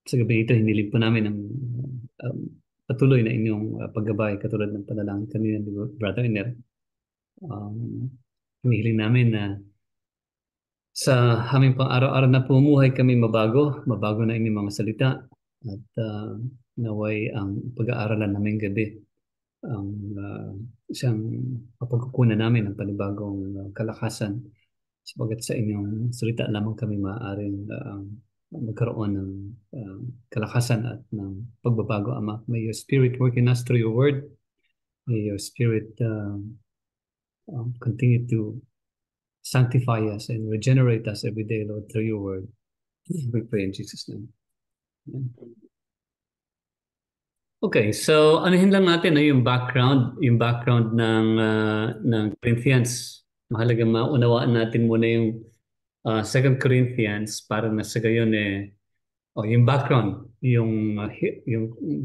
Sa gabi ito, hiniling po namin ang um, patuloy na inyong paggabay katulad ng panalangin kanina ni Brother Iner. Um, Hinihiling namin na sa aming pang-araw-araw na pumumuhay kami mabago na inyong mga salita at naway ang pag-aaralan namin gabi ang isang mapagkukunan namin ng panibagong kalakasan sapagat sa inyong salita lamang kami maaaring magkaroon ng kalakasan at ng pagbabago, Ama. May your spirit work in us through your word. May your spirit continue to sanctify us and regenerate us every day, Lord, through your word. We pray in Jesus' name. Amen. Okay, so anuhin lang natin yung background ng Corinthians. Mahalaga maunawaan natin muna yung 2 Corinthians para na sa gayon yung background, yung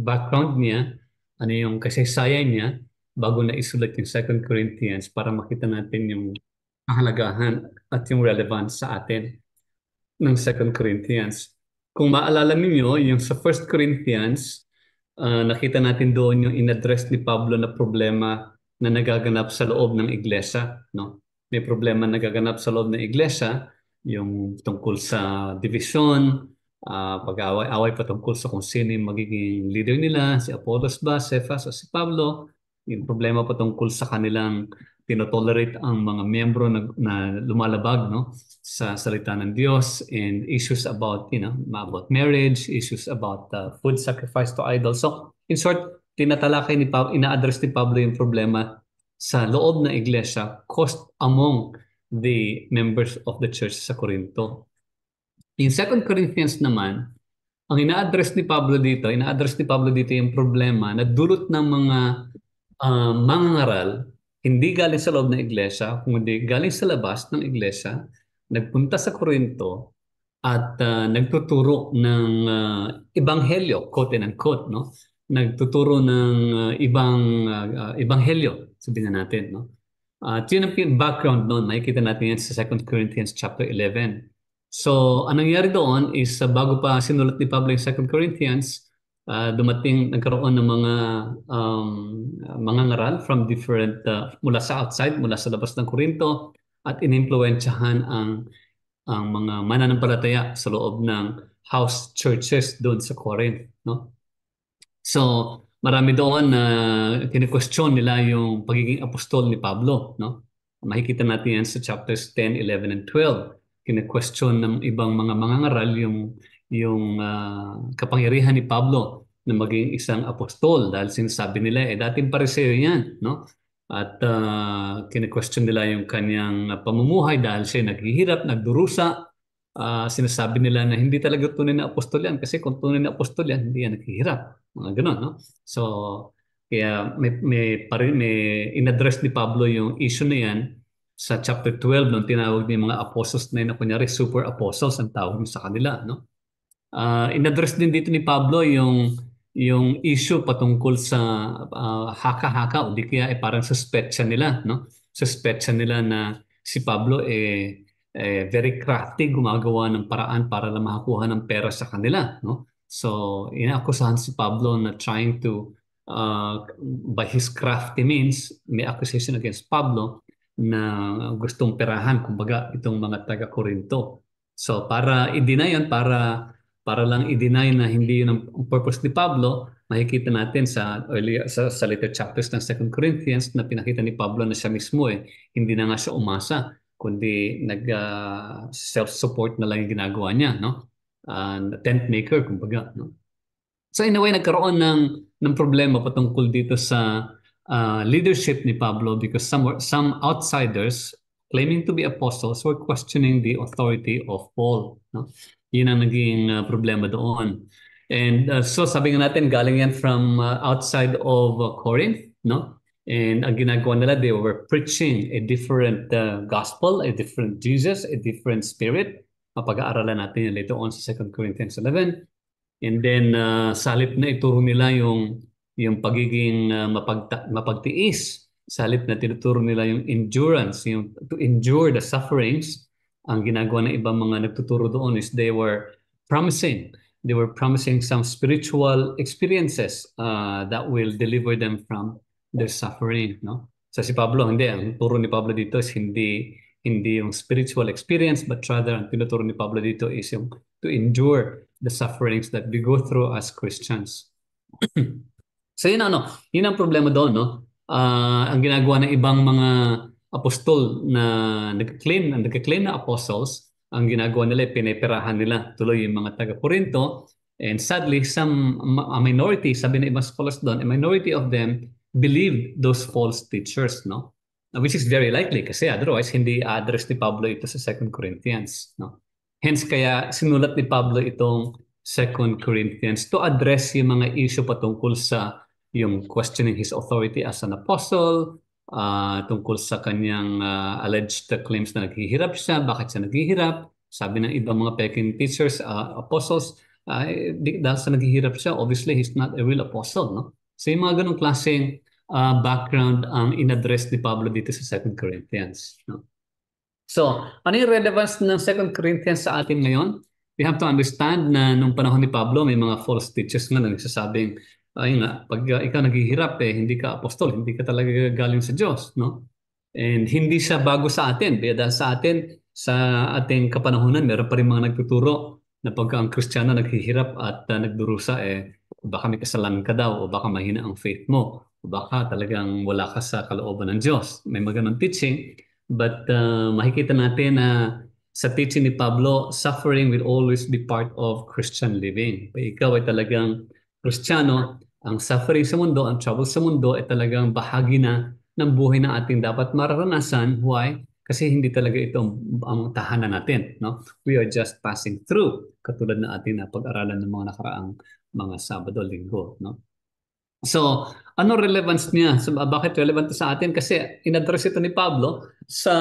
background niya, ano yung kasaysayan niya bago na isulat yung 2 Corinthians para makita natin yung kahalagahan at yung relevance sa atin ng 2 Corinthians. Kung maalala niyo yung sa 1 Corinthians, nakita natin doon yung in-address ni Pablo na problema na nagaganap sa loob ng iglesia, no? May problema na nagaganap sa loob ng iglesia, yung tungkol sa division, pag-away-away patungkol sa kung sino yung magiging leader nila, si Apollos ba, Cephas o si Pablo, yung problema patungkol sa kanilang tinotolerate ang mga miyembro na lumalabag, no, sa salita ng Diyos, and issues about, about marriage, issues about food sacrifice to idols. So, in short, tinatalakay ni Pablo, ina-address ni Pablo yung problema sa loob ng iglesia caused among the members of the church sa Corinto. In 2 Corinthians naman, ang ina-address ni Pablo dito yung problema na dulot ng mga mangangaral, hindi galing sa loob ng iglesia, kundi galing sa labas ng iglesia, nagpunta sa Corinto at nagtuturo ng ebanghelyo, quote and unquote, no? Nagtuturo ng ebanghelyo, sabihin na natin, no? At yun ang background noon, makikita natin yan sa 2 Corinthians chapter 11. So, anong nangyari doon is bago pa sinulat ni Pablo yung 2 Corinthians, nagkaroon ng mga ngaral from different, mula sa outside, mula sa labas ng Corinto, at inimpluwensyahan ang mga mananampalataya sa loob ng house churches doon sa Corinth, no? So, marami doon na kine-question nila yung pagiging apostol ni Pablo, no? Makikita natin yan sa chapters 10, 11, and 12. Kine-question ng ibang mga mangangaral yung kapangyarihan ni Pablo na maging isang apostol dahil sinasabi nila dating pariseo yan, no? At kine-question nila yung kanyang pamumuhay dahil siya naghihirap, nagdurusa. Sinasabi nila na hindi talaga tunay na apostol yan kasi kung tunay na apostol yan, hindi yan naghihirap. Mga ganun, no? So, kaya may in-address ni Pablo yung issue na yan sa chapter 12 nung tinawag niya mga apostles na yun na kunyari super apostles ang tawag niya sa kanila, no? In-address din dito ni Pablo yung issue patungkol sa haka-haka o di kaya parang suspetsa nila, no? Suspetsa nila na si Pablo very crafty, gumagawa ng paraan para lang makakuha ng pera sa kanila, no? So, inaakusahan si Pablo na trying to by his crafty means, may accusation against Pablo na gustong perahan, kumbaga, itong mga taga-Korinto. So, para i-deny yun, para lang i-deny na hindi yun ang purpose ni Pablo, makikita natin sa later chapters ng 2 Corinthians na pinakita ni Pablo na siya mismo hindi na nga siya umasa, kundi self-support na lang yung ginagawa niya, no? Tent maker, kumbaga, no? So in a way, nagkaroon ng problema patungkol dito sa leadership ni Pablo because some outsiders claiming to be apostles were questioning the authority of Paul, no? Yun ang naging problema doon. And so sabi nga natin, galing yan from outside of Corinth, no? And ang ginagawa nila, they were preaching a different gospel, a different Jesus, a different spirit. Mapag-aaralan natin yan later on sa 2 Corinthians 11. And then sa halip na ituro nila yung pagiging mapagtiis, sa halip na tinuturo nila yung endurance, yung to endure the sufferings, ang ginagawa ng ibang mga nagtuturo doon is they were promising They were promising some spiritual experiences that will deliver them from their suffering, no? So si Pablo, hindi. Ang turo ni Pablo dito is hindi yung spiritual experience, but rather ang tinuturo ni Pablo dito is yung to endure the sufferings that we go through as Christians. So yun ang problema doon, no? Ang ginagawa ng ibang mga apostol na nagka-claim na apostles, ang ginagawa nila, pinipirahan nila tuloy yung mga taga-Corinto. And sadly, a minority, sabi ng ibang scholars doon, a minority of them believed those false teachers, no? Which is very likely kasi otherwise hindi address ni Pablo ito sa 2 Corinthians, no? Hence kaya sinulat ni Pablo itong 2 Corinthians to address yung mga issue patungkol sa yung questioning his authority as an apostle, tungkol sa kanyang alleged claims na naghihirap siya, bakit siya naghihirap, sabi ng ibang mga peking teachers, apostles, dahil sa naghihirap siya, obviously he's not a real apostle, no? So yung mga ganong klaseng background ang in-address ni Pablo dito sa 2 Corinthians, no? So, ano yung relevance ng 2 Corinthians sa atin ngayon? We have to understand na nung panahon ni Pablo, may mga false teachers nga na nagsasabing, ayun nga, pag ikaw naghihirap, hindi ka apostol, hindi ka talaga galing sa Diyos, no? And hindi siya bago sa atin. Dahil sa atin, sa ating kapanahunan, meron pa rin mga nagtuturo na pagka ang Kristiyano naghihirap at nagdurusa, baka may kasalanan ka daw, o baka mahina ang faith mo, o baka talagang wala ka sa kalooban ng Diyos. May mga ganun teaching. But makikita natin na sa teaching ni Pablo, suffering will always be part of Christian living. Kung ikaw ay talagang Kristiyano, ang suffering sa mundo, ang trouble sa mundo ay talagang bahagi na ng buhay na ating dapat mararanasan. Why? Kasi hindi talaga ito ang tahanan natin, no? We are just passing through, katulad na ating pag-aralan ng mga nakaraang mga Sabado, Linggo, no? So, ano relevance niya? So, bakit relevant to sa atin? Kasi in-address ito ni Pablo sa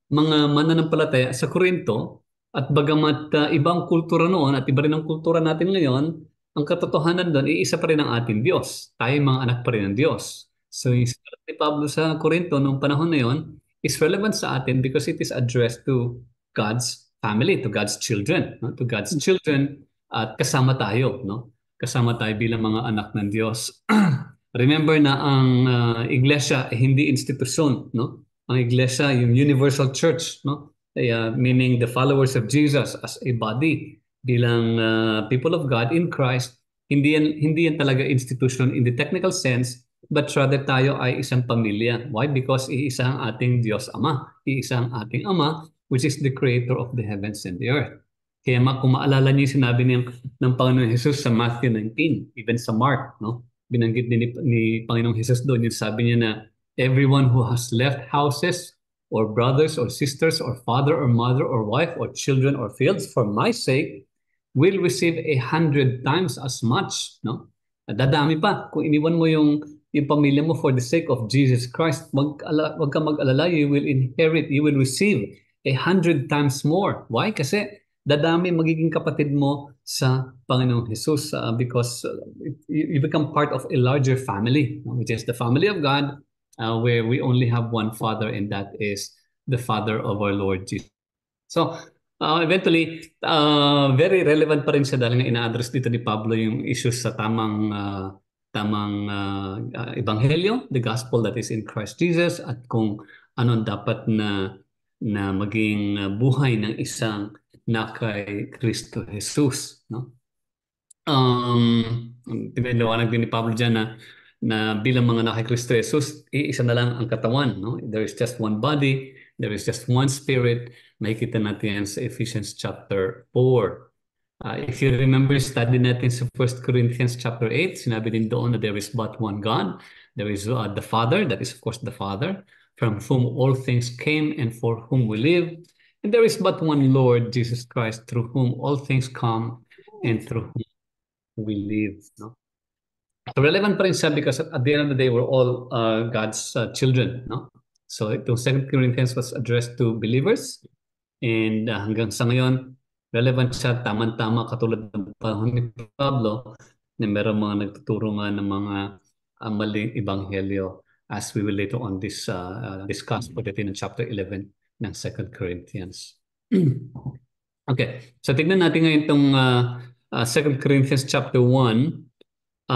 mga mananampalataya sa Corinto, at bagamat ibang kultura noon at iba rin ang kultura natin ngayon, ang katotohanan doon, iisa pa rin ang ating Diyos. Tayo mga anak pa rin ng Diyos. So, yung sulat ni Pablo sa Corinto noong panahon na yon is relevant sa atin because it is addressed to God's family, to God's children, no? To God's children, at kasama tayo, no? Kasama tayo bilang mga anak ng Diyos. Remember na ang iglesia ay hindi institusyon, no? Ang iglesia, yung universal church, no? Meaning the followers of Jesus as a body, bilang people of God in Christ, hindi yan talaga institution in the technical sense, but rather tayo ay isang pamilya. Why? Because iisa ang ating Diyos Ama. Iisa ang ating Ama, which is the creator of the heavens and the earth. Kaya kung maalala niyo yung sinabi ng Panginoon Jesus sa Matthew 19, even sa Mark, no? Binanggit din ni Panginoong Jesus doon, yung sabi niya na everyone who has left houses or brothers or sisters or father or mother or wife or children or fields for my sake will receive 100 times as much, no? Dadami pa kung iniwan mo yung pamilya mo for the sake of Jesus Christ. Wag ka mag-alala, you will inherit, you will receive 100 times more. Why? Kasi dadami magiging kapatid mo sa Panginoong Jesus because you become part of a larger family, which is the family of God, where we only have one Father, and that is the Father of our Lord Jesus. So, eventually, very relevant pa rin siya dahil nga ina-address dito ni Pablo yung issues sa tamang ebanghelyo, the gospel that is in Christ Jesus, at kung ano dapat na maging buhay ng isang na kay Kristo Jesus, no? Pinaliwanag din ni Pablo dyan na bilang mga na kay Kristo Jesus, iisa na lang ang katawan, no? There is just one body, there is just one spirit. Makikita natin yan sa Ephesians chapter 4. If you remember, study natin sa 1 Corinthians chapter 8, sinabi din doon na there is but one God. There is the Father, that is of course the Father, from whom all things came and for whom we live. And there is but one Lord, Jesus Christ, through whom all things come and through whom we live. No? So relevant pa rin siya because at the end of the day, we're all God's children. No? So itong 2 Corinthians was addressed to believers, and hanggang sa ngayon, relevant siya, tama-tama, katulad ng panahon ni Pablo, na meron mga nagtuturo nga ng mga maling ebanghelyo, as we will later on discuss pagdating ng chapter 11 ng 2 Corinthians. Okay, so tignan natin ngayon itong 2 Corinthians chapter 1.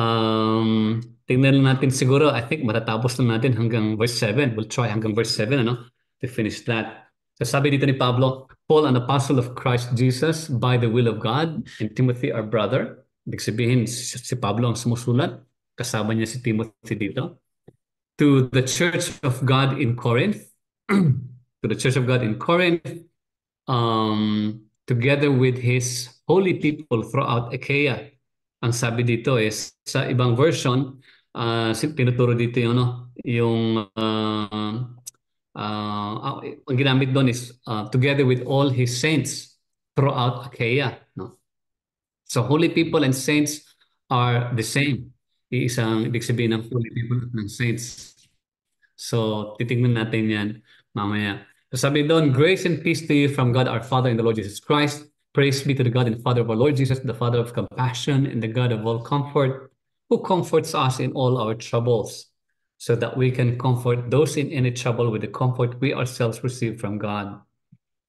Tingnan lang natin siguro, I think matatapos lang natin hanggang verse 7. We'll try hanggang verse 7, ano, to finish that. So sabi dito ni Pablo, Paul, an apostle of Christ Jesus by the will of God, and Timothy, our brother. Ibig sabihin, si Pablo ang sumusulat. Kasama niya si Timothy dito. To the church of God in Corinth, to the church of God in Corinth, together with his holy people throughout Achaia. Ang sabi dito is, sa ibang version, tinuturo dito yung, ang ginamit doon is, together with all his saints throughout Achaia. No? So holy people and saints are the same. Iisang ibig sabihin ng holy people at ng saints. So, titignan natin yan mamaya. So, sabi doon, grace and peace to you from God our Father and the Lord Jesus Christ. Praise be to the God and Father of our Lord Jesus, the Father of compassion and the God of all comfort, who comforts us in all our troubles, so that we can comfort those in any trouble with the comfort we ourselves receive from God.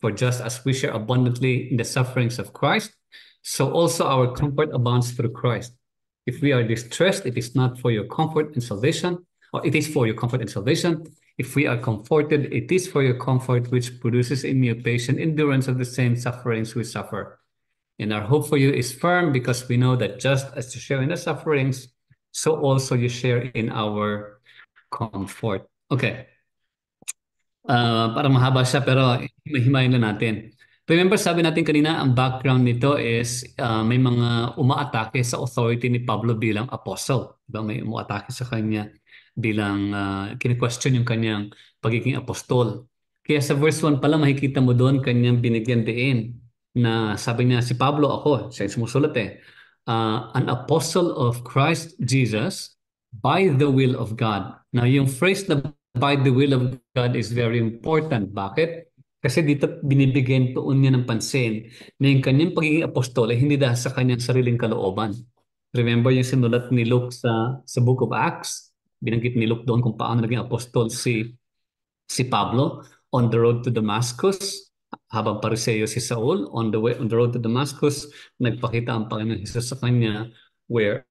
For just as we share abundantly in the sufferings of Christ, so also our comfort abounds through Christ. If we are distressed, it is not for your comfort and salvation, or it is for your comfort and salvation. If we are comforted, it is for your comfort, which produces in you patient endurance of the same sufferings we suffer. And our hope for you is firm, because we know that just as you share in the sufferings, so also you share in our comfort. Okay. Para mahaba siya, pero himayin lang natin. Remember, sabi natin kanina, ang background nito is may mga umaatake sa authority ni Pablo bilang apostle. Diba? May umaatake sa kanya bilang kini-question yung kanyang pagiging apostol. Kaya sa verse 1 pala, makikita mo doon kanyang binigyan diin na sabi niya, si Pablo ako, siya yung sumusulat an apostle of Christ Jesus by the will of God. Now, yung phrase na by the will of God is very important. Bakit? Kasi dito binibigyan tuon niya ng pansin na yung kanyang pagiging apostol ay hindi dahil sa kanyang sariling kalooban. Remember yung sinulat ni Luke sa Book of Acts? Binanggit ni Luke doon kung paano naging apostol si Pablo on the road to Damascus. Habang Pariseo si Saul, on the road to Damascus, nagpakita ang Panginoon Jesus sa kanya where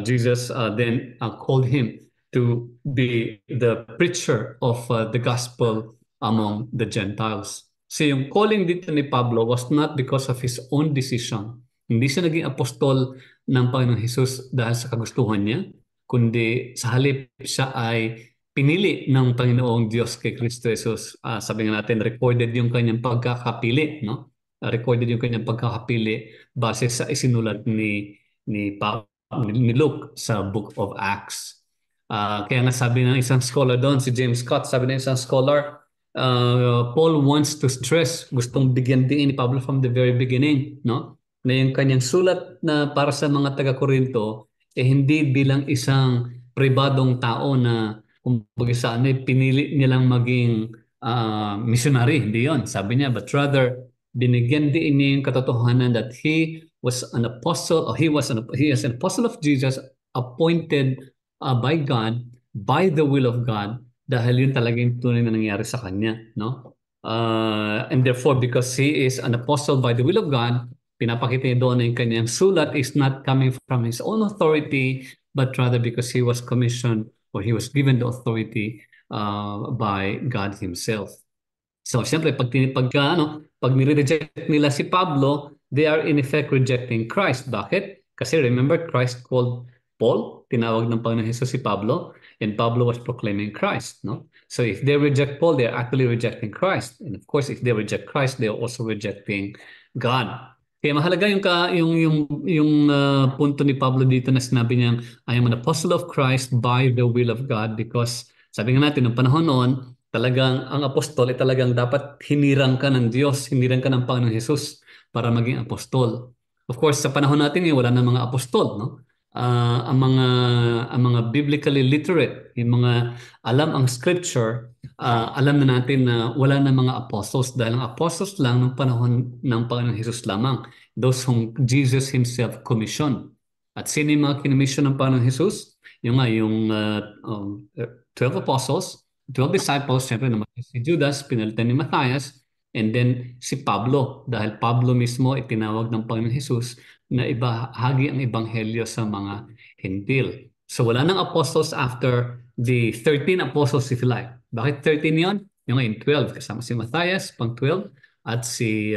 Jesus then called him to be the preacher of the gospel among the Gentiles. So yung calling dito ni Pablo was not because of his own decision. Hindi siya naging apostol ng Panginoong Jesus dahil sa kagustuhan niya, kundi sa halip siya ay pinili ng Panginoong Diyos kay Kristo Jesus. Sabi nga natin, recorded yung kanyang pagkakapili, no? Recorded yung kanyang pagkakapili base sa isinulat ni Luke sa Book of Acts. Kaya nga sabi ng isang scholar doon, si James Scott, sabi ng isang scholar, Paul wants to stress, gustong bigyan din ni Pablo from the very beginning, no? Na yung kanyang sulat na para sa mga taga-Korinto, hindi bilang isang pribadong tao na kumbaga saan pinili nilang maging missionary, hindi yon. Sabi niya, but rather, binigyan din niya yung katotohanan that he was an apostle, or he is an apostle of Jesus, appointed by God, by the will of God, dahil yun talaga yung tunay na nangyari sa kanya, no? And therefore, because he is an apostle by the will of God, pinapakita niya doon na yung kanyang sulat is not coming from his own authority, but rather because he was commissioned or he was given the authority by God Himself. So, siyempre, pag nire-reject nila si Pablo, they are in effect rejecting Christ. Bakit? Kasi remember, Christ called Paul, tinawag ng Panginoon Jesus si Pablo, and Pablo was proclaiming Christ. No? So if they reject Paul, they're actually rejecting Christ. And of course, if they reject Christ, they're also rejecting God. Kaya mahalaga yung punto ni Pablo dito na sinabi niya, I am an apostle of Christ by the will of God, because sabi nga natin, noong panahon noon, talagang ang apostol ay talagang dapat hinirang ka ng Diyos, hinirang ka ng Panginoong Jesus para maging apostol. Of course, sa panahon natin wala na mga apostol, no? Ang mga biblically literate, yung mga alam ang scripture, alam na natin na wala na mga apostles dahil ang apostles lang ng panahon ng Panginoong Jesus lamang, those whom Jesus Himself commissioned. At sino yung mga kinomission ng Panginoong Jesus? Yung 12 apostles, 12 disciples, siyempre naman si Judas, pinalitan ni Matthias, and then si Pablo, dahil Pablo mismo itinawag ng Panginoong Jesus na ibahagi ang ebanghelyo sa mga Hintil. So wala nang apostles after the 13 apostles if you like. Bakit 13 yon? Yung ngayon 12 kasama si Matthias, pang 12 at si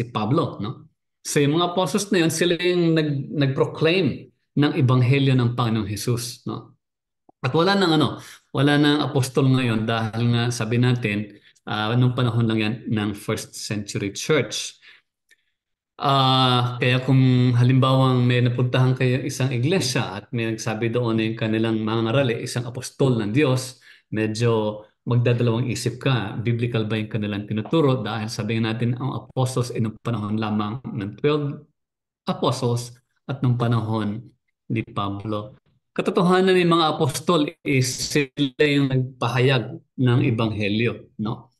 Pablo, no? So yung mga apostles na yun, sila yung nag-proclaim ng ebanghelyo ng Panginoong Hesus, no? At wala nang apostol ngayon dahil nga sabi natin nung panahon lang yan ng first century church. Kaya kung halimbawang may napuntahan kayo isang iglesia at may nagsabi doon na yung kanilang mga ngarali, isang apostol ng Diyos, medyo magdadalawang isip ka, biblical ba yung kanilang tinuturo? Dahil sabihin natin ang apostles ay nung panahon lamang ng 12 apostles at nung panahon ni Pablo. Katotohanan ng mga apostol is sila yung nagpahayag ng ebanghelyo, no?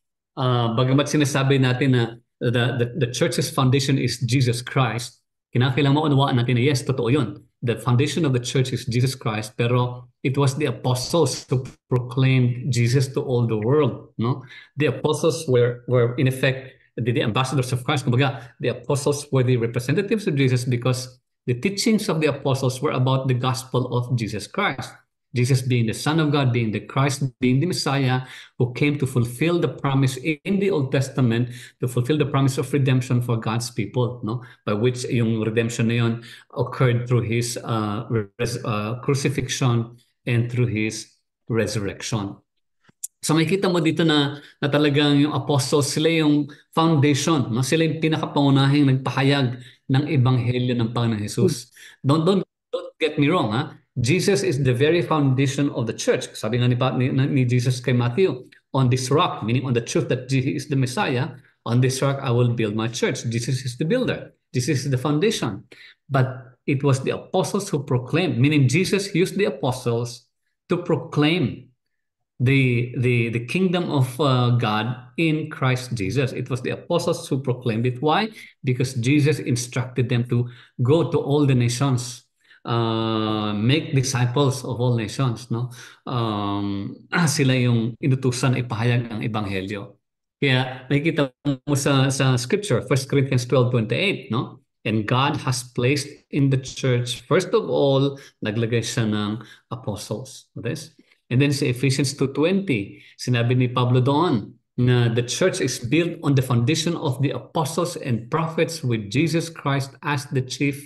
Bagamat sinasabi natin na the church's foundation is Jesus Christ, kinakailangan maunawaan natin na yes, totoo yun. The foundation of the church is Jesus Christ, pero it was the apostles who proclaimed Jesus to all the world, no? The apostles were in effect the ambassadors of Christ. Kumbaga, the apostles were the representatives of Jesus because the teachings of the apostles were about the gospel of Jesus Christ. Jesus being the Son of God, being the Christ, being the Messiah, who came to fulfill the promise in the Old Testament, to fulfill the promise of redemption for God's people, no? By which yung redemption na yun occurred through His crucifixion and through His resurrection. So makikita mo dito na talagang yung apostles, sila yung foundation, no? Sila yung pinakapangunahing nagpahayag ng ebanghelyo ng Panginoon Jesus. Don't get me wrong, ha? Jesus is the very foundation of the church. Sabi nga ni Jesus kay Matthew, on this rock, meaning on the truth that Jesus is the Messiah, on this rock I will build my church. Jesus is the builder. Jesus is the foundation. But it was the apostles who proclaimed, meaning Jesus used the apostles to proclaim the kingdom of God in Christ Jesus. It was the apostles who proclaimed it. Why? Because Jesus instructed them to go to all the nations, make disciples of all nations, no? Sila yung inutusan na ipahayag ng ebanghelyo. Kaya nakikita mo sa scripture, 1 Corinthians 12:28, no? And God has placed in the church, first of all, naglagay siya ng apostles. Okay? And then sa Ephesians 2:20, sinabi ni Pablo doon na the church is built on the foundation of the apostles and prophets with Jesus Christ as the chief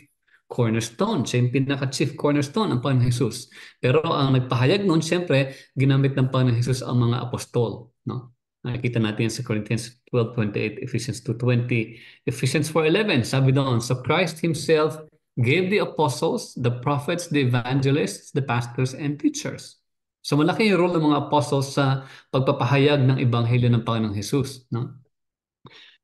cornerstone. Siya yung pinaka-chief cornerstone ang Panginoon Jesus. Pero ang nagpahayag noon, siyempre, ginamit ng Panginoon Jesus ang mga apostol. No? Nakikita natin sa Corinthians 12:28, Ephesians 2:20, Ephesians 4:11, sabi doon, so Christ Himself gave the apostles, the prophets, the evangelists, the pastors, and teachers. So malaki yung role ng mga apostles sa pagpapahayag ng ebanghelyo ng Panginoong Jesus. No?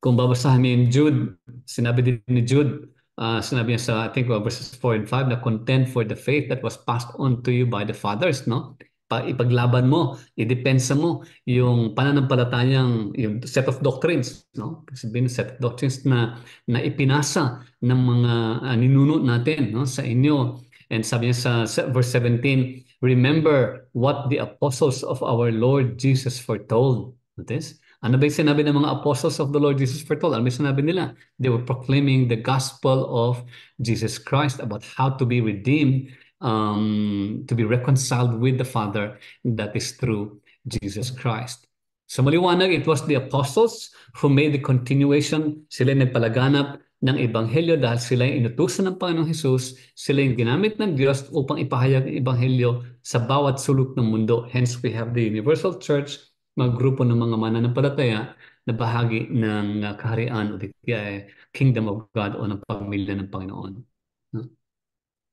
Kung babasahin mo yung Jude, sinabi din ni Jude, sinabi niya sa, I think, verses 4 and 5, na contend for the faith that was passed on to you by the fathers, no? Ipaglaban mo, idepensa mo yung pananampalatayang, yung set of doctrines, no? Sabihin, set of doctrines na ipinasa ng mga ninuno natin, no? Sa inyo. And sabi niya sa verse 17, remember what the apostles of our Lord Jesus foretold. Notice? Ano ba yung sinabi ng mga apostles of the Lord Jesus foretold? Ano ba yung sinabi nila? They were proclaiming the gospel of Jesus Christ about how to be redeemed, to be reconciled with the Father, that is through Jesus Christ. So maliwanag, it was the apostles who made the continuation. Sila nagpalaganap ng ebanghelyo dahil sila yung inutusan ng Panginoong Jesus, sila yung ginamit ng Diyos upang ipahayag ang ebanghelyo sa bawat sulok ng mundo. Hence, we have the universal church, mga grupo ng mga mananampalataya na bahagi ng kaharian o the kingdom of God o ng pamilya ng Panginoon.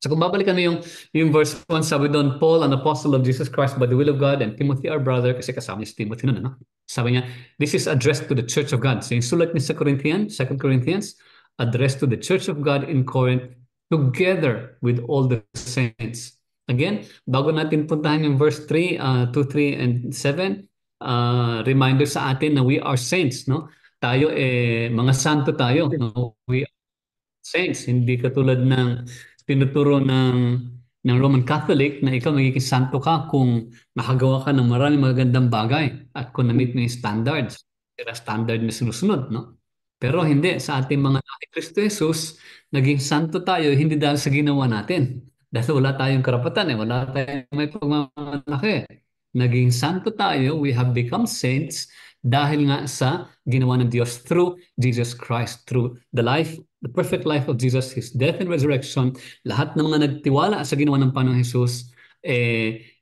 So kung babalikan mo yung verse 1, sabi doon, Paul, an apostle of Jesus Christ by the will of God, and Timothy our brother, kasi kasama niya si Timothy nun, ano? Sabi niya, this is addressed to the church of God. So yung sulat niya sa Corinthians, 2 Corinthians, addressed to the church of God in Corinth, together with all the saints. Again, bago natin puntahan yung verse 3, 2, 3, and 7, reminder sa atin na we are saints, no? Tayo mga santo tayo, no? We are saints, hindi katulad ng tinuturo ng Roman Catholic na ikaw magiging santo ka kung nakagawa ka ng maraming magagandang bagay at kung na-meet mo yung standards. Kaya standard na sinusunod, no? Pero hindi, sa ating mga kay Kristo Jesus, naging santo tayo hindi dahil sa ginawa natin. Dahil wala tayong karapatan wala tayong may pagmamalaki. Naging santo tayo, we have become saints dahil nga sa ginawa ng Diyos through Jesus Christ, through the perfect life of Jesus, His death and resurrection. Lahat ng mga nagtiwala sa ginawa ng Panginoong Jesus,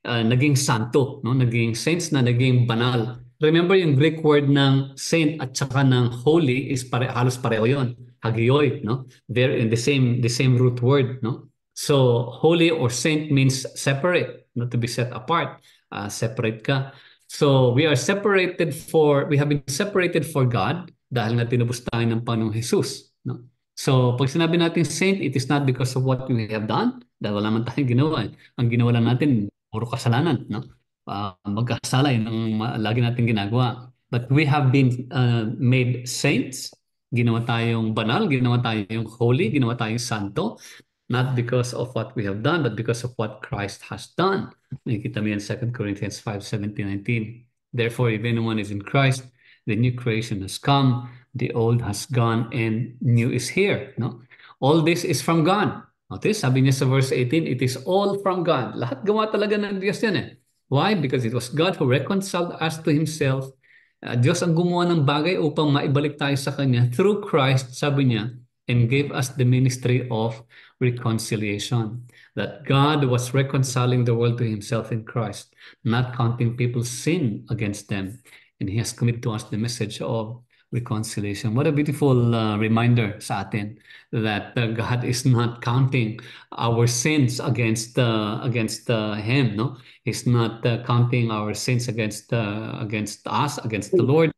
naging santo, no? Naging saints na naging banal. Remember yung Greek word ng saint at saka ng holy is halos pareho yon. Hagioi, no? They're in the same root word, no? So holy or saint means separate, not to be set apart. Separate ka. So we have been separated for God dahil nga tinubos tayo ng Panginoong Jesus, no? So pag sinabi natin saint, it is not because of what we have done, dahil wala man tayong ginawa. Ang ginawa lang natin, puro kasalanan, no? Magkasala yun ang lagi natin ginagawa. But we have been made saints. Ginawa tayong banal, ginawa tayong holy, ginawa tayong santo. Not because of what we have done, but because of what Christ has done. Nakikita mo yan 2 Corinthians 5:17-19. Therefore, if anyone is in Christ, the new creation has come, the old has gone, and new is here. No? All this is from God. Notice, sabi niya sa verse 18, it is all from God. Lahat gawa talaga ng Diyos yan Why? Because it was God who reconciled us to Himself. Diyos ang gumawa ng bagay upang maibalik tayo sa Kanya through Christ, sabi niya, and gave us the ministry of reconciliation. That God was reconciling the world to Himself in Christ, not counting people's sin against them. And He has committed to us the message of reconciliation. What a beautiful reminder sa atin that God is not counting our sins against Him. No, He's not counting our sins against us, against the Lord.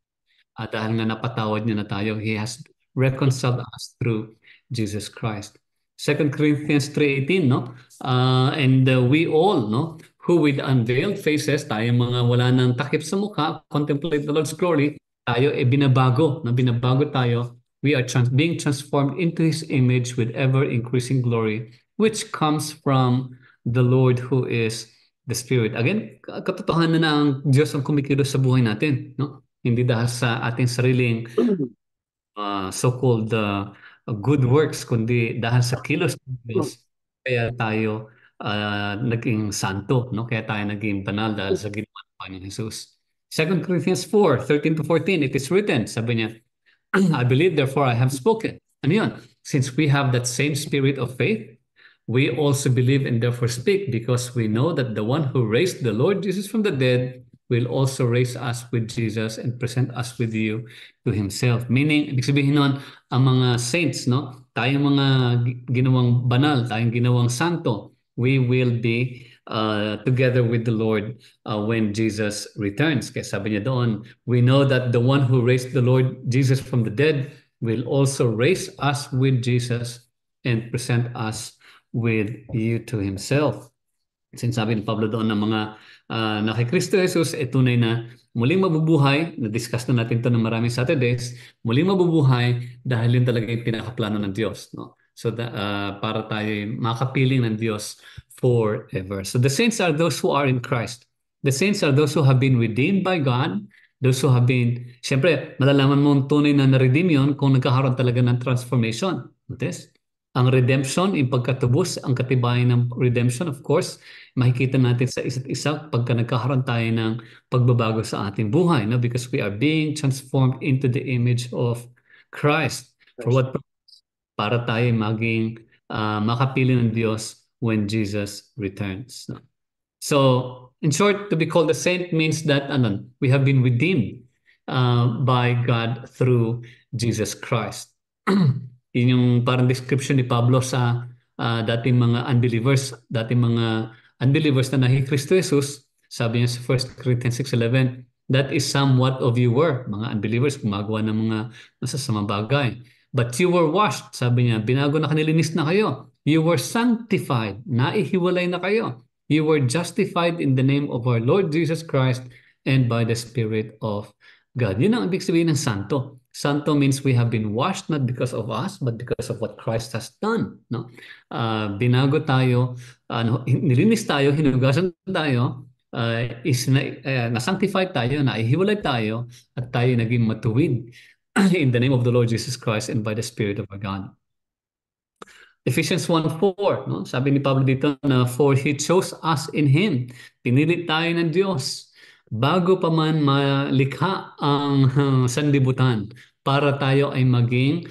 Dahil nga napatawad niya na tayo, He has reconciled us through Jesus Christ. 2 Corinthians 3:18, no? And we all, no, who with unveiled faces, tayo mga wala nang takip sa mukha, contemplate the Lord's glory, tayo binabago, na binabago tayo. We are being transformed into His image with ever-increasing glory, which comes from the Lord who is the Spirit. Again, katotohanan na ang Diyos ang kumikilos sa buhay natin, no? Hindi dahil sa ating sariling so-called good works, kundi dahil sa kilos ng Diyos, kaya tayo naging santo, no? Kaya tayo naging banal dahil sa ginawa ng Panginoon Jesus. 2 Corinthians 4:13-14, it is written, sabi niya, I believe, therefore I have spoken. Ano yun? Since we have that same spirit of faith, we also believe and therefore speak, because we know that the one who raised the Lord Jesus from the dead will also raise us with Jesus and present us with you to Himself. Meaning, ibig sabihin nun, ang mga saints, no? Tayong mga ginawang banal, tayong ginawang santo, we will be together with the Lord when Jesus returns. Kaya sabi niya doon, we know that the one who raised the Lord Jesus from the dead will also raise us with Jesus and present us with you to Himself. Sinasabi ni Pablo doon ng mga na kay Kristo Jesus tunay na muling mabubuhay. Na-discuss na natin ito ng maraming Saturdays. Muling mabubuhay dahil yun talaga yung pinakaplano ng Diyos. No? So para tayo makapiling ng Diyos forever. So the saints are those who are in Christ. The saints are those who have been redeemed by God. Those who have been, siyempre, malalaman mo ang tunay na na-redeem yun kung nagkakaroon talaga ng transformation. Notice? Ang redemption, yung pagkatubos, ang katibayan ng redemption, of course, makikita natin sa isa't isa pagka nagkakaroon tayo ng pagbabago sa ating buhay, no? Because we are being transformed into the image of Christ. For what purpose? Para tayo maging makapili ng Diyos when Jesus returns. No? So, in short, to be called a saint means that we have been redeemed by God through Jesus Christ. Yun yung parang description ni Pablo sa dating mga unbelievers na nahi Kristo Jesus. Sabi niya sa 1 Corinthians 6:11, that is somewhat of you were, mga unbelievers, gumagawa ng mga masasamang bagay. But you were washed, sabi niya, binago na kanilinis na kayo. You were sanctified, naihiwalay na kayo. You were justified in the name of our Lord Jesus Christ and by the Spirit of God. Yun ang ibig sabihin ng santo. Santo means we have been washed not because of us, but because of what Christ has done. No? Binago tayo, nilinis tayo, hinugasan tayo, na-sanctify tayo, naihiwalay tayo, at tayo naging matuwid in the name of the Lord Jesus Christ and by the Spirit of our God. Ephesians 1:4, no? Sabi ni Pablo dito na, for He chose us in Him. Pinili tayo ng Diyos bago pa man malikha ang sanlibutan para tayo ay maging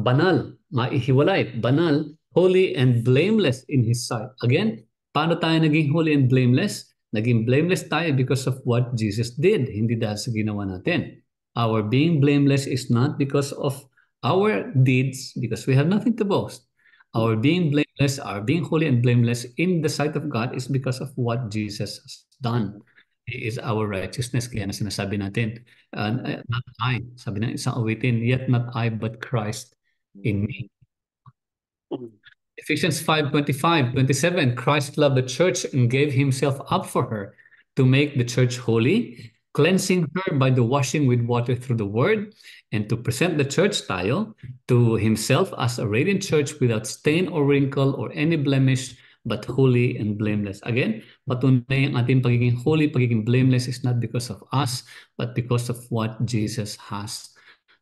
banal, maihiwalay, banal, holy and blameless in His sight. Again, paano tayo naging holy and blameless? Naging blameless tayo because of what Jesus did, hindi dahil sa ginawa natin. Our being blameless is not because of our deeds, because we have nothing to boast. Our being blameless, our being holy and blameless in the sight of God is because of what Jesus has done. He is our righteousness. Kaya na sinasabi natin, not I, sabi ng isang awitin, yet not I, but Christ in me. Ephesians 5:25-27, Christ loved the church and gave himself up for her to make the church holy, cleansing her by the washing with water through the word, and to present the church tayo to himself as a radiant church without stain or wrinkle or any blemish, but holy and blameless. Again, patunay ang ating pagiging holy, pagiging blameless is not because of us, but because of what Jesus has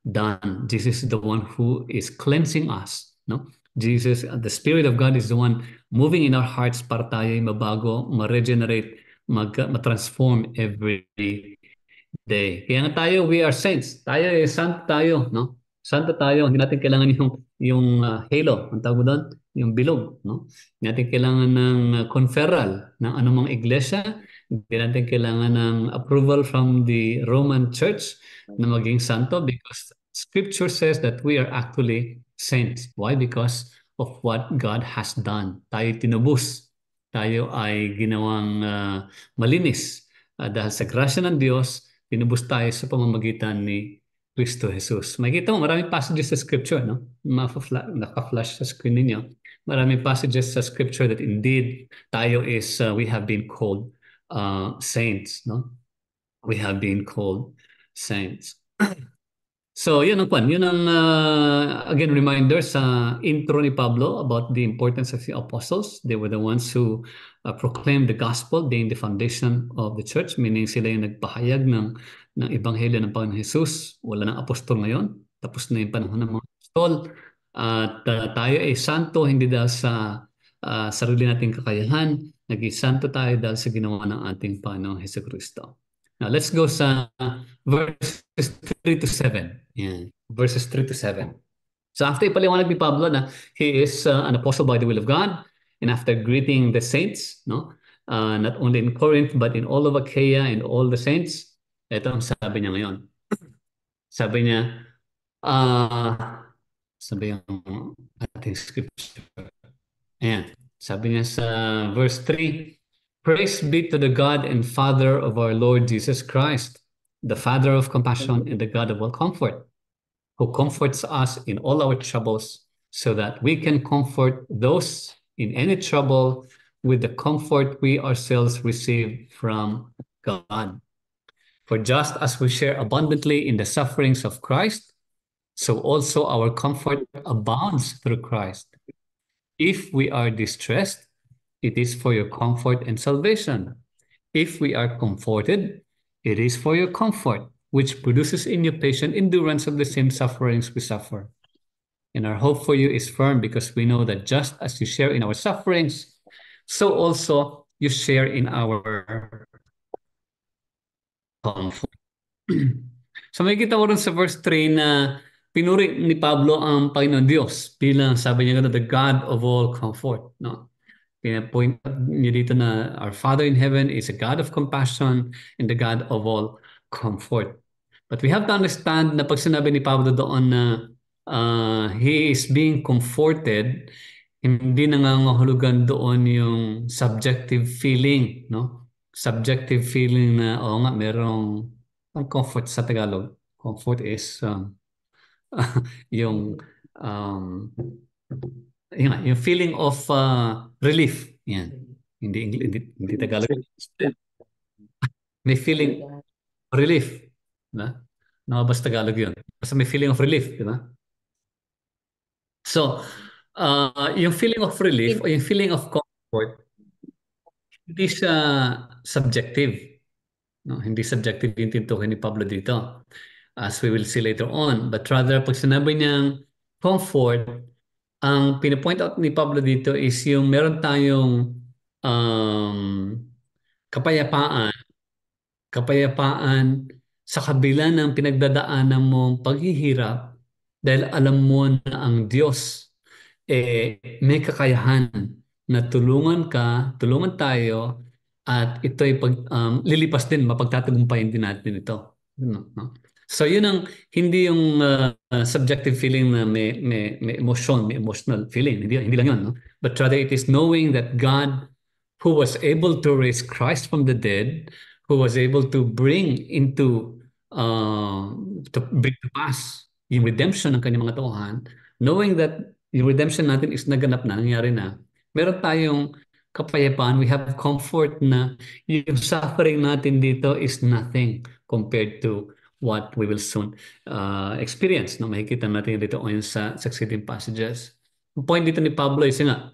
done. Jesus is the one who is cleansing us, no? Jesus, the Spirit of God is the one moving in our hearts para tayo mabago, ma-regenerate, ma-transform every day. Kaya nga tayo, we are saints. Tayo santo tayo, no? Santo tayo. Hindi natin kailangan yung halo, ang tawag mo doon, yung bilog, no? Hindi natin kailangan ng conferral ng anumang iglesia. Hindi natin kailangan ng approval from the Roman Church na maging santo because Scripture says that we are actually saints. Why? Because of what God has done. Tayo tinubos. Tayo ay ginawang malinis. Dahil sa grasya ng Diyos, tinubos tayo sa pamamagitan ni Kristo Jesus. Makikita mo, maraming passages sa Scripture, no? Naka-flash sa screen ninyo. Maraming passages sa Scripture that indeed tayo is, we have been called saints, no? We have been called saints. So, yun ang again, reminder sa intro ni Pablo about the importance of the apostles. They were the ones who proclaimed the gospel, being the foundation of the church, meaning sila yung nagpahayag ng ebanghelyo ng Panginoon Jesus. Wala ng apostol ngayon. Tapos na yung panahon ng mga apostol. At tayo ay santo, hindi dahil sa sarili nating kakayahan. Naging santo tayo dahil sa ginawa ng ating Panginoong Jesucristo. Now, let's go sa verses 3-7. Yeah. Verses 3-7. So after ipaliwanag ni Pablo na he is an apostle by the will of God, and after greeting the saints, no, not only in Corinth but in all of Achaia and all the saints, ito ang sabi niya ngayon. Sabi niya, sabi yung ating scripture. Ayan. Sabi niya sa verse 3, praise be to the God and Father of our Lord Jesus Christ, the Father of compassion and the God of all comfort, who comforts us in all our troubles, so that we can comfort those in any trouble with the comfort we ourselves receive from God. For just as we share abundantly in the sufferings of Christ, so also our comfort abounds through Christ. If we are distressed, it is for your comfort and salvation. If we are comforted, it is for your comfort, which produces in you patient endurance of the same sufferings we suffer. And our hope for you is firm because we know that just as you share in our sufferings, so also you share in our comfort. So makikita mo rin sa verse 3 na pinuri ni Pablo ang Panginoon Diyos bilang, sabi niya, the God of all comfort. No? Pinapoint niya dito na our Father in heaven is a God of compassion and the God of all comfort. But we have to understand na pag sinabi ni Pablo doon na he is being comforted, hindi nangangahulugan doon yung subjective feeling, no? Subjective feeling na, oo nga, merong comfort sa Tagalog. Comfort is yung yung feeling of relief. Yan. Hindi Tagalog. May feeling relief. Diba? Nakabas Tagalog yun. Basta may feeling of relief. Diba? So, yung feeling of relief o yung feeling of comfort, hindi siya subjective. No? Hindi subjective yung tintukin ni Pablo dito. as we will see later on. But rather, pag sinabi niyang comfort, ang pinapoint out ni Pablo dito is yung meron tayong um, kapayapaan, kapayapaan sa kabila ng pinagdadaanan mong paghihirap dahil alam mo na ang Diyos may kakayahan na tulungan tayo at ito'y lilipas din, mapagtatagumpayan din natin ito. No? So yun ang hindi yung subjective feeling na may emotion, may emotional feeling. Hindi lang yun. No? But rather it is knowing that God who was able to raise Christ from the dead, who was able to uh, bring to pass yung redemption ng kanyang mga tauhan, knowing that yung redemption natin is naganap na, nangyari na, meron tayong kapayapaan, we have comfort na yung suffering natin dito is nothing compared to what we will soon experience. No? Makikita natin dito ngayon sa succeeding passages. Ang point dito ni Pablo is nga,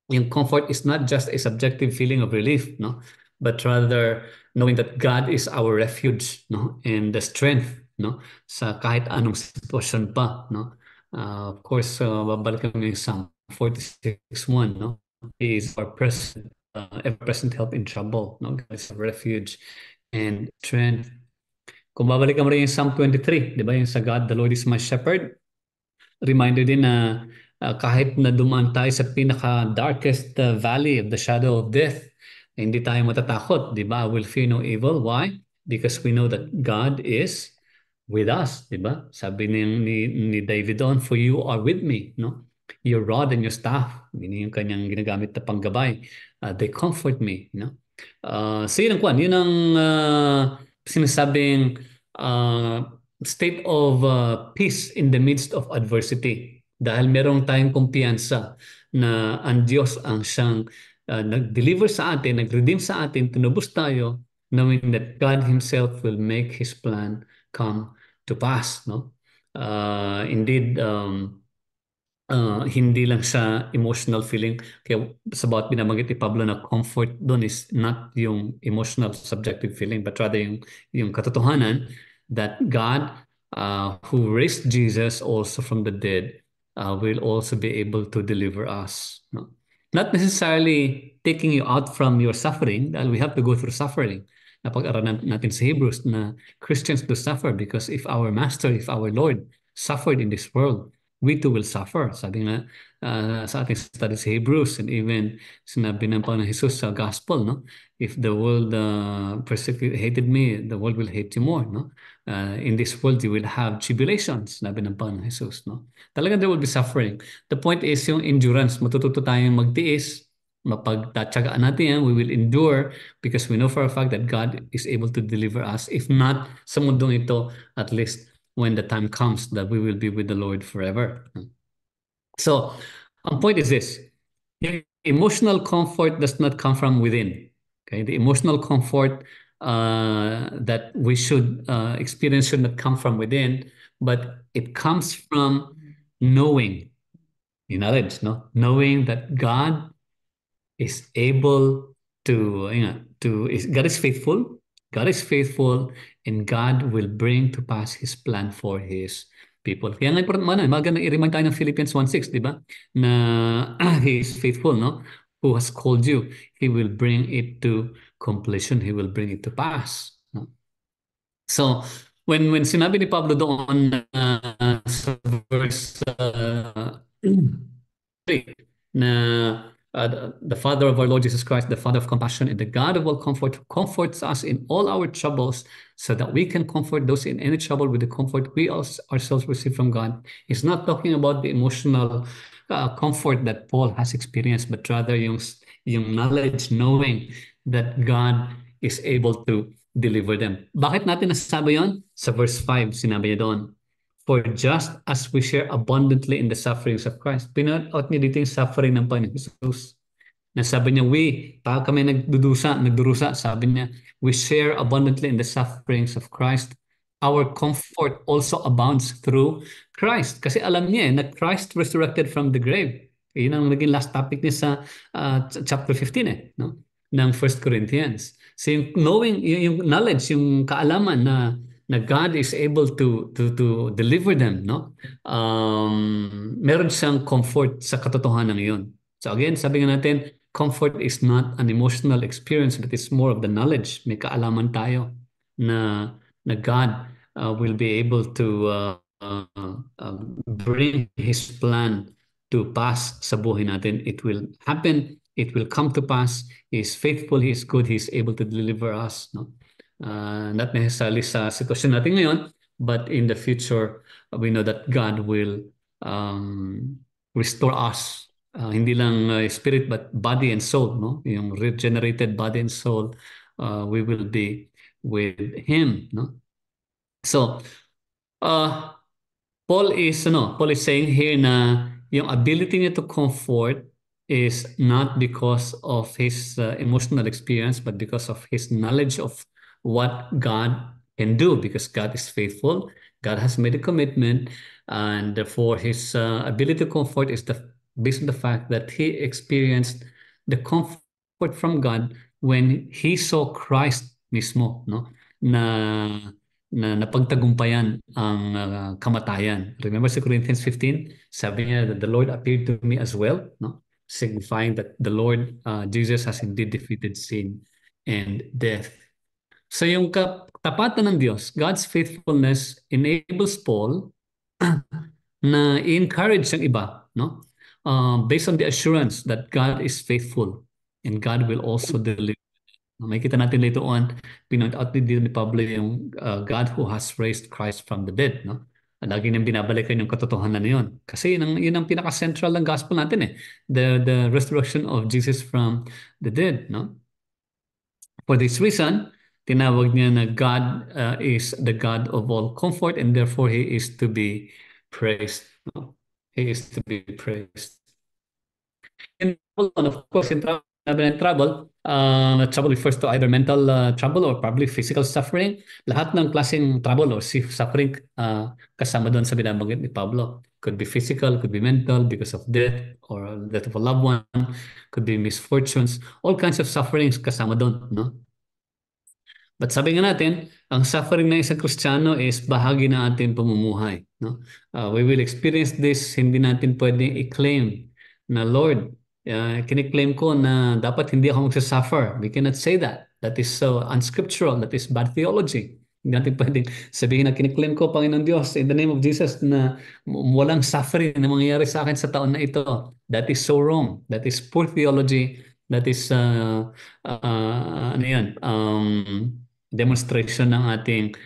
yung comfort is not just a subjective feeling of relief, no, but rather knowing that God is our refuge, no, and the strength, no, sa kahit anong sitwasyon pa, no. Of course, babalik kami sa Psalm 46:1, no. He is our present, ever-present help in trouble, no. God is our refuge and strength. Kung babalik kami rin yung Psalm 23, di ba, yung sa God, the Lord is my shepherd, reminder din na kahit na dumaan tayo sa pinaka-darkest valley of the shadow of death, hindi tayo matatakot, di ba? I will fear no evil. Why? Because we know that God is with us, di ba? Sabi ni David on, for you are with me, no? Your rod and your staff, yun yung kanyang ginagamit na panggabay. They comfort me, no? So yun ang kwan, yun ang sinasabing state of peace in the midst of adversity. Dahil merong tayong kumpiyansa na ang Diyos ang siyang nag-deliver sa atin, nag-redeem sa atin, tinubos tayo, knowing that God Himself will make His plan come to pass. No? Indeed, hindi lang sa emotional feeling. Kaya sa bawat binabanggit ni Pablo na comfort doon is not yung emotional subjective feeling, but rather yung katotohanan that God who raised Jesus also from the dead will also be able to deliver us. No? Not necessarily taking you out from your suffering, dahil we have to go through suffering. Napag-aralan natin sa Hebrews na Christians do suffer because if our Master, if our Lord suffered in this world, we too will suffer. Sabi nga sa ating study sa Hebrews, and even sinabi ng Panginoon Jesus sa Gospel, no? If the world hated me, the world will hate you more, no? In this world, you will have tribulations, sabi ng Panginoon Jesus, no? Talaga there will be suffering. The point is yung endurance. Matututo tayong magtiis. Mapagtatsagaan natin yan, we will endure because we know for a fact that God is able to deliver us. If not sa mundong ito, at least when the time comes that we will be with the Lord forever. So, ang point is this. Emotional comfort does not come from within. Okay, the emotional comfort that we should experience should not come from within, but it comes from knowing, knowledge, no? Knowing that God is able to, God is faithful. God is faithful, and God will bring to pass His plan for His people. Kaya nga important maganda i-remind tayo ng Philippians 1:6, di ba? Na He is faithful, no? Who has called you, He will bring it to completion. He will bring it to pass. No? So, when sinabi ni Pablo doon sa verse 3, na the Father of our Lord Jesus Christ, the Father of compassion, and the God of all comfort, who comforts us in all our troubles, so that we can comfort those in any trouble with the comfort we ourselves receive from God. He's not talking about the emotional comfort that Paul has experienced, but rather yung knowledge, knowing that God is able to deliver them. Bakit natin nasasabi yon? Sa verse 5, sinabi niya doon, for just as we share abundantly in the sufferings of Christ. Pinag-out niya dito yung suffering ng Panginoon Jesus. Nasabi niya, kami nagdurusa, sabi niya, we share abundantly in the sufferings of Christ. Our comfort also abounds through Christ. Kasi alam niya na Christ resurrected from the grave. Yun ang naging last topic niya sa chapter 15 no? Ng 1 Corinthians. So yung knowing, yung knowledge, yung kaalaman na na God is able to deliver them, no? Meron siyang comfort sa katotohanan yun. So again, sabi nga natin, comfort is not an emotional experience, but it's more of the knowledge. May kaalaman tayo na God will be able to bring His plan to pass sa buhay natin. It will happen. It will come to pass. He is faithful. He is good. He is able to deliver us. No? Not necessarily sa sitwasyon natin ngayon, but in the future, we know that God will restore us. Hindi lang spirit, but body and soul. No? Yung regenerated body and soul, we will be with Him. No? So, uh, Paul is saying here na yung ability niya to comfort is not because of his emotional experience, but because of his knowledge of what God can do, because God is faithful. God has made a commitment, and therefore his ability to comfort is based on the fact that he experienced the comfort from God when he saw Christ mismo, no? Na napagtagumpayan ang kamatayan. Remember sa Corinthians 15, sabi niya that the Lord appeared to me as well, no? Signifying that the Lord Jesus has indeed defeated sin and death. So yung katapatan ng Diyos, God's faithfulness enables Paul na i-encourage ang iba, no? Based on the assurance that God is faithful and God will also deliver. Makikita natin later on, pinoint out din ni Pablo yung God who has raised Christ from the dead, no? Lagi niyang binabalikan yung katotohanan na yun. Kasi yun ang pinaka-central ng gospel natin eh. The resurrection of Jesus from the dead, no? For this reason, tinawag niya na God is the God of all comfort, and therefore He is to be praised, no? He is to be praised. In trouble, and of course, in trouble refers to either mental trouble or probably physical suffering. Lahat ng klaseng trouble or suffering kasama doon sa binabanggit ni Pablo. Could be physical, could be mental because of death or death of a loved one, could be misfortunes, all kinds of sufferings kasama doon, no? But sabi nga natin, ang suffering ng isang Kristiyano is bahagi na ating pamumuhay, no? We will experience this, hindi natin pwedeng i-claim na Lord, kiniklaim ko na dapat hindi ako magsasuffer. We cannot say that. That is so unscriptural. That is bad theology. Hindi natin pwedeng sabihin na kiniklaim ko, Panginoon Diyos, in the name of Jesus, na walang suffering na mangyayari sa akin sa taon na ito. That is so wrong. That is poor theology. That is, ano yan, demonstration ng ating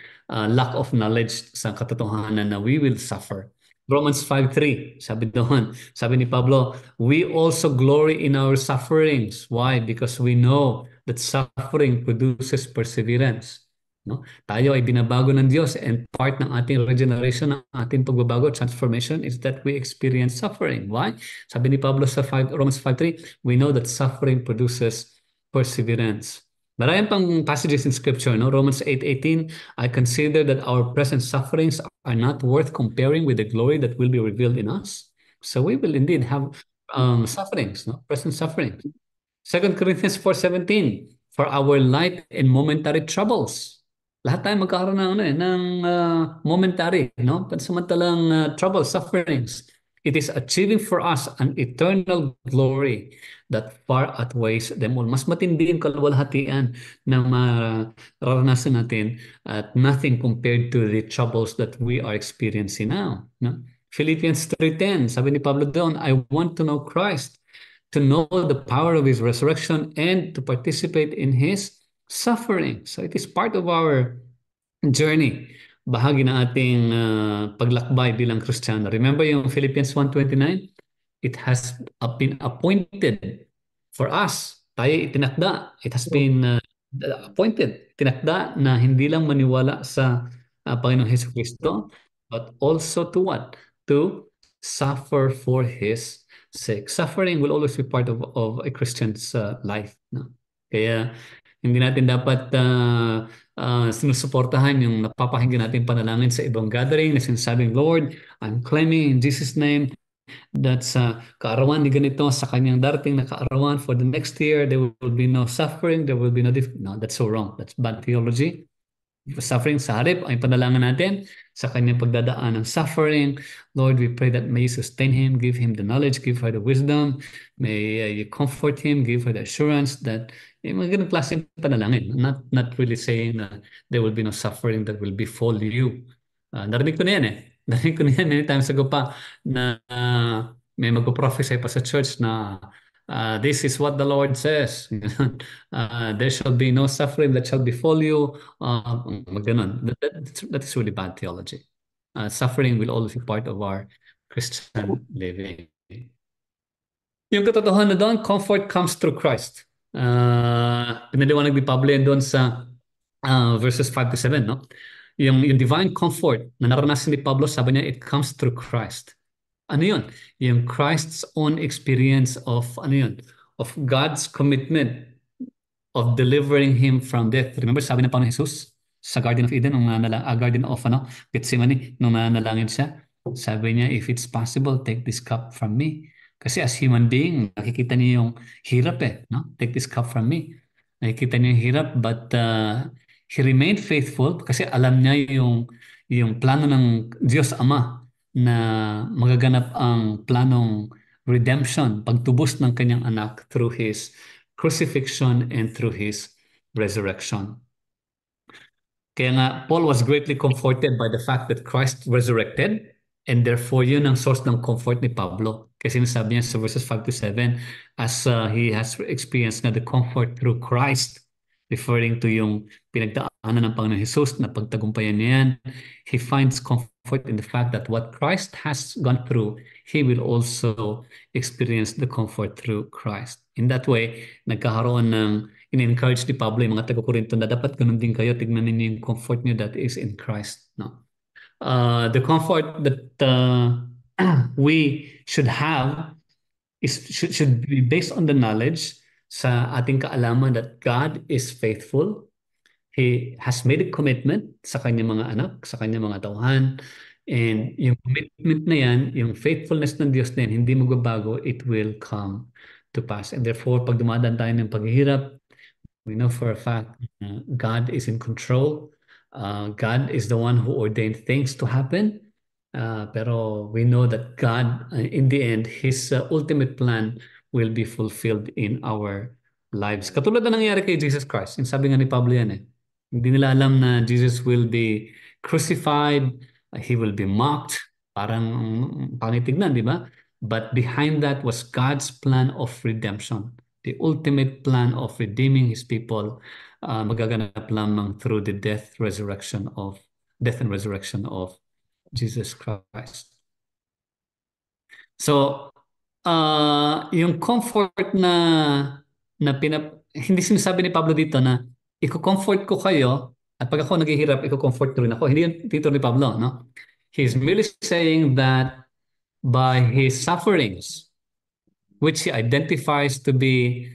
lack of knowledge sa katotohanan na we will suffer. Romans 5:3, sabi doon, sabi ni Pablo, we also glory in our sufferings. Why? Because we know that suffering produces perseverance. No? Tayo ay binabago ng Diyos, and part ng ating regeneration, ng ating pagbabago, transformation, is that we experience suffering. Why? Sabi ni Pablo sa Romans 5:3, we know that suffering produces perseverance. Maraming pang passages in Scripture, no? Romans 8:18, I consider that our present sufferings are not worth comparing with the glory that will be revealed in us. So we will indeed have sufferings, no? Present sufferings. 2 Corinthians 4:17, for our light and momentary troubles. Lahat tayo magkakaroon ng momentary, no? Pansamantalang troubles, sufferings. It is achieving for us an eternal glory that far outweighs them all. Mas matindi yung kaluwalhatian na mararanasan natin at nothing compared to the troubles that we are experiencing now. No? Philippians 3:10, sabi ni Pablo doon, I want to know Christ, to know the power of His resurrection, and to participate in His suffering. So it is part of our journey. Bahagi ng ating paglakbay bilang Kristiyano. Remember yung Philippians 1:29? It has been appointed for us. Tayo itinakda. It has been appointed. Tinakda na hindi lang maniwala sa Panginoong Hesus Kristo, but also to what? To suffer for His sake. Suffering will always be part of a Christian's life. No? Kaya hindi natin dapat sinusuportahan yung napapakinggan natin panalangin sa ibang gathering na sinasabing, Lord, I'm claiming in Jesus' name that sa kaarawan ni ganito, sa kanyang darating na kaarawan for the next year, there will be no suffering, there will be no No, that's so wrong. That's bad theology. Suffering sa harip ay panalangin natin sa kanyang pagdadaan ng suffering. Lord, we pray that may you sustain him, give him the knowledge, give her the wisdom, may you comfort him, give her the assurance that yung mga ganong klaseng panalangin. Not really saying na there will be no suffering that will befall you. Narinig ko na yan eh. Narinig ko na yan many times ago pa na may magpo-prophesy pa sa church na this is what the Lord says. There shall be no suffering that shall befall you. Ganun. That is really bad theology. Suffering will always be part of our Christian living. Yung katotohanan doon, comfort comes through Christ. Pinaliwanag ni Pablo yan doon sa verses 5 to 7, no? Yung divine comfort na naranasan ni Pablo, sabi niya, it comes through Christ. Ano yun? Yung Christ's own experience of, ano yun? Of God's commitment of delivering him from death. Remember, sabi ng Panginoon Jesus sa Garden of Eden, Garden of Gethsemane, nung nanalangin siya, sabi niya, if it's possible, take this cup from me. Kasi as human being, nakikita niya yung hirap eh. No? Take this cup from me. Nakikita niya yung hirap, but he remained faithful kasi alam niya yung plano ng Diyos Ama na magaganap ang planong redemption, pagtubos ng kanyang anak through his crucifixion and through his resurrection. Kaya nga, Paul was greatly comforted by the fact that Christ resurrected, and therefore yun ang source ng comfort ni Pablo. Kasi sinasabi niya sa verses 5 to 7, as he has experienced na the comfort through Christ, referring to yung pinagdaanan ng Panginoon Jesus na pagtagumpayan niya yan, he finds comfort in the fact that what Christ has gone through, he will also experience the comfort through Christ. In that way, nagkakaroon ng in-encourage ni Pablo yung mga taga-Korinto na dapat ganun din kayo, tignan ninyo yung comfort niyo that is in Christ. No? The comfort that we should have should be based on the knowledge sa ating kaalaman that God is faithful. He has made a commitment sa kanyang mga anak, sa kanyang mga tauhan. And yung commitment na yan, yung faithfulness ng Diyos na yan, hindi magbabago, it will come to pass. And therefore, pag dumadaan tayo ng paghihirap, we know for a fact God is in control. God is the one who ordained things to happen. Pero we know that God, in the end, His ultimate plan will be fulfilled in our lives. Katulad na nangyari kay Jesus Christ. Yung sabi nga ni Pablo yan eh. Hindi nila alam na Jesus will be crucified, He will be mocked. Parang pangitignan, di ba? But behind that was God's plan of redemption. The ultimate plan of redeeming His people magaganap lamang through the death and resurrection of Jesus Christ. So, yung comfort na hindi sinasabi ni Pablo dito na i-comfort ko kayo at pag ako naghihirap, i-comfort rin ako. Hindi yung dito ni Pablo, no? He's merely saying that by his sufferings, which he identifies to be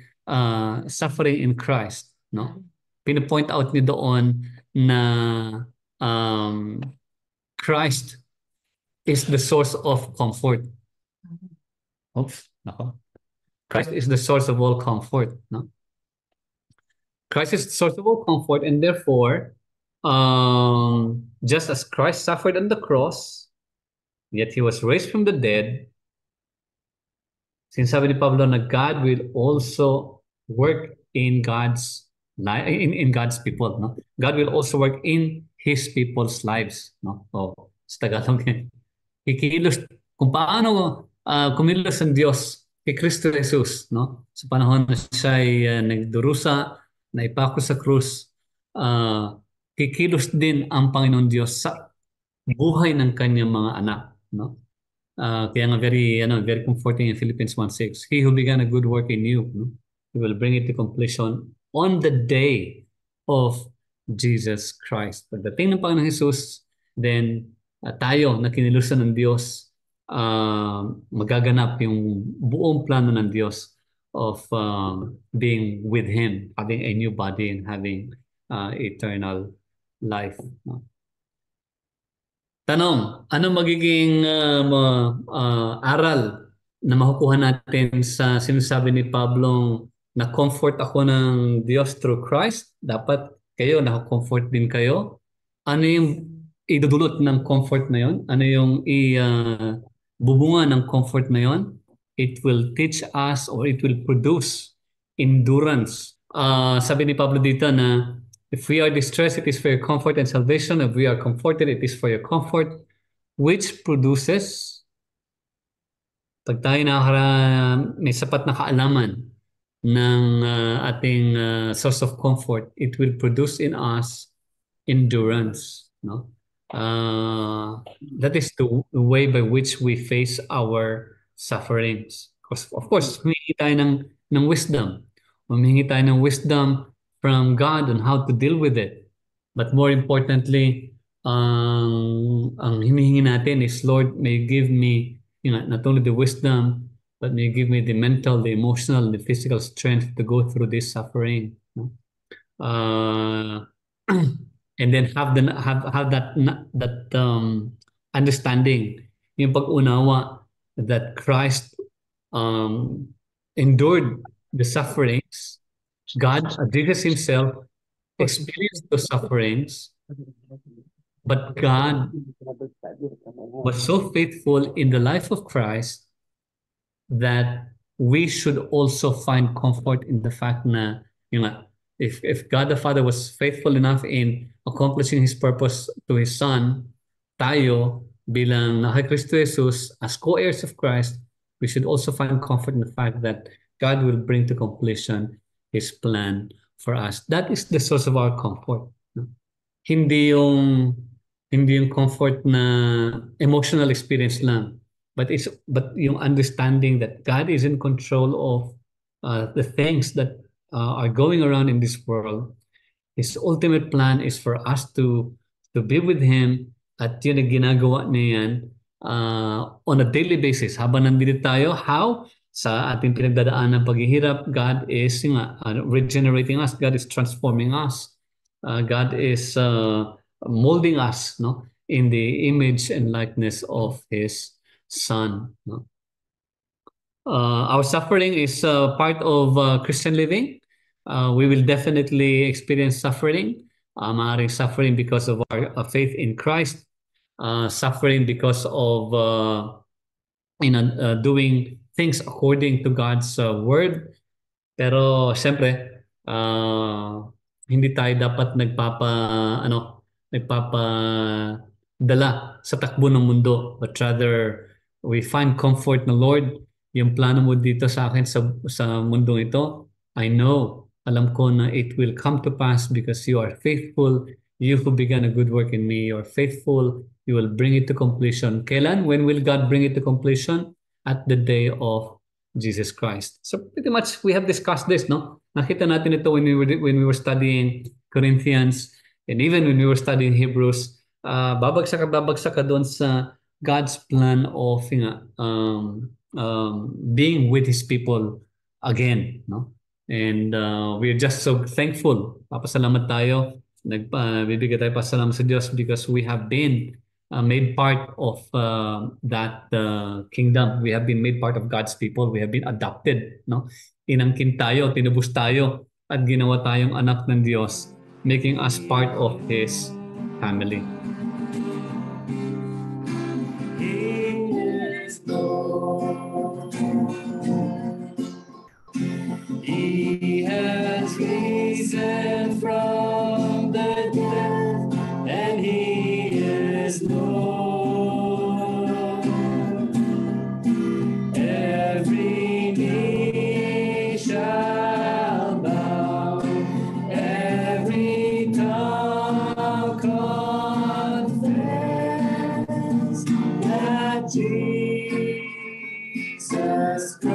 suffering in Christ, no? Pinapoint out niya doon na Christ is the source of comfort. Oops, nako. Christ is the source of all comfort, no? Christ is the source of all comfort, and therefore, just as Christ suffered on the cross, yet he was raised from the dead, sinasabi ni Pablo na God will also work in God's in God's people, no? God will also work in His people's lives, no? Sa Tagalog yan. Kikilos kung paano kumilos ang Diyos kay Kristo Jesus, no? Sa panahon na siya ay nagdurusa, naipako sa krus, kikilos din ang Panginoon Diyos sa buhay ng kanyang mga anak, no? Kaya nga very comforting in Philippians 1:6. He who began a good work in you, no? He will bring it to completion on the day of Jesus Christ. Pagdating ng Panginoon Jesus, then tayo na kinilusan ng Diyos, magaganap yung buong plano ng Diyos of being with Him, having a new body and having eternal life. No? Tanong, ano magiging aral na makukuha natin sa sinasabi ni Pablong na comfort ako ng Diyos through Christ? Dapat kayo, nako-comfort din kayo. Ano yung idudulot ng comfort na yon? Ano yung bubunga ng comfort na yon? It will teach us or it will produce endurance. Sabi ni Pablo dito na if we are distressed, it is for your comfort and salvation. If we are comforted, it is for your comfort, which produces, pag tayo may sapat na kaalaman ng ating source of comfort, it will produce in us endurance, no? That is the way by which we face our sufferings. Of course, humingi tayo ng wisdom. Humingi tayo ng wisdom from God on how to deal with it. But more importantly, ang hinihingi natin is, Lord, may you give me, not only the wisdom, but may you give me the mental, the emotional, the physical strength to go through this suffering. No? And then have that understanding, yung pag-unawa that Christ endured the sufferings. God, Jesus Himself, experienced those sufferings, but God was so faithful in the life of Christ that we should also find comfort in the fact na, if God the Father was faithful enough in accomplishing His purpose to His Son, tayo bilang na kay Kristo Jesus as co-heirs of Christ, we should also find comfort in the fact that God will bring to completion His plan for us. That is the source of our comfort. No? Hindi yung comfort na emotional experience lang, but yung understanding that God is in control of the things that are going around in this world. His ultimate plan is for us to be with Him, at yun ang ginagawa niya yan on a daily basis. Habang nandito tayo, how? Sa ating pinagdadaan ng paghihirap, God is regenerating us. God is transforming us. God is molding us, no, in the image and likeness of His Son. No? Our suffering is part of Christian living. We will definitely experience suffering. Maaaring suffering because of our faith in Christ. Suffering because of doing things according to God's word. Pero siyempre, hindi tayo dapat nagpapadala sa takbo ng mundo, but rather we find comfort na, Lord, yung plano mo dito sa akin sa mundong ito, I know, alam ko na it will come to pass because you are faithful. You who began a good work in me, you are faithful. You will bring it to completion. Kailan? When will God bring it to completion? At the day of Jesus Christ. So pretty much we have discussed this, no? Nakita natin ito when we were studying Corinthians, and even when we were studying Hebrews. Babagsak ka doon sa God's plan of being with His people again, no? And we're just so thankful. Papasalamat tayo. Bibigay tayo pasalamat sa Diyos because we have been made part of that kingdom. We have been made part of God's people. We have been adopted, no? Inangkin tayo, tinubos tayo, at ginawa tayong anak ng Diyos, making us part of His family. He has risen from the dead, and He is Lord. Every knee shall bow, every tongue confess that Jesus Christ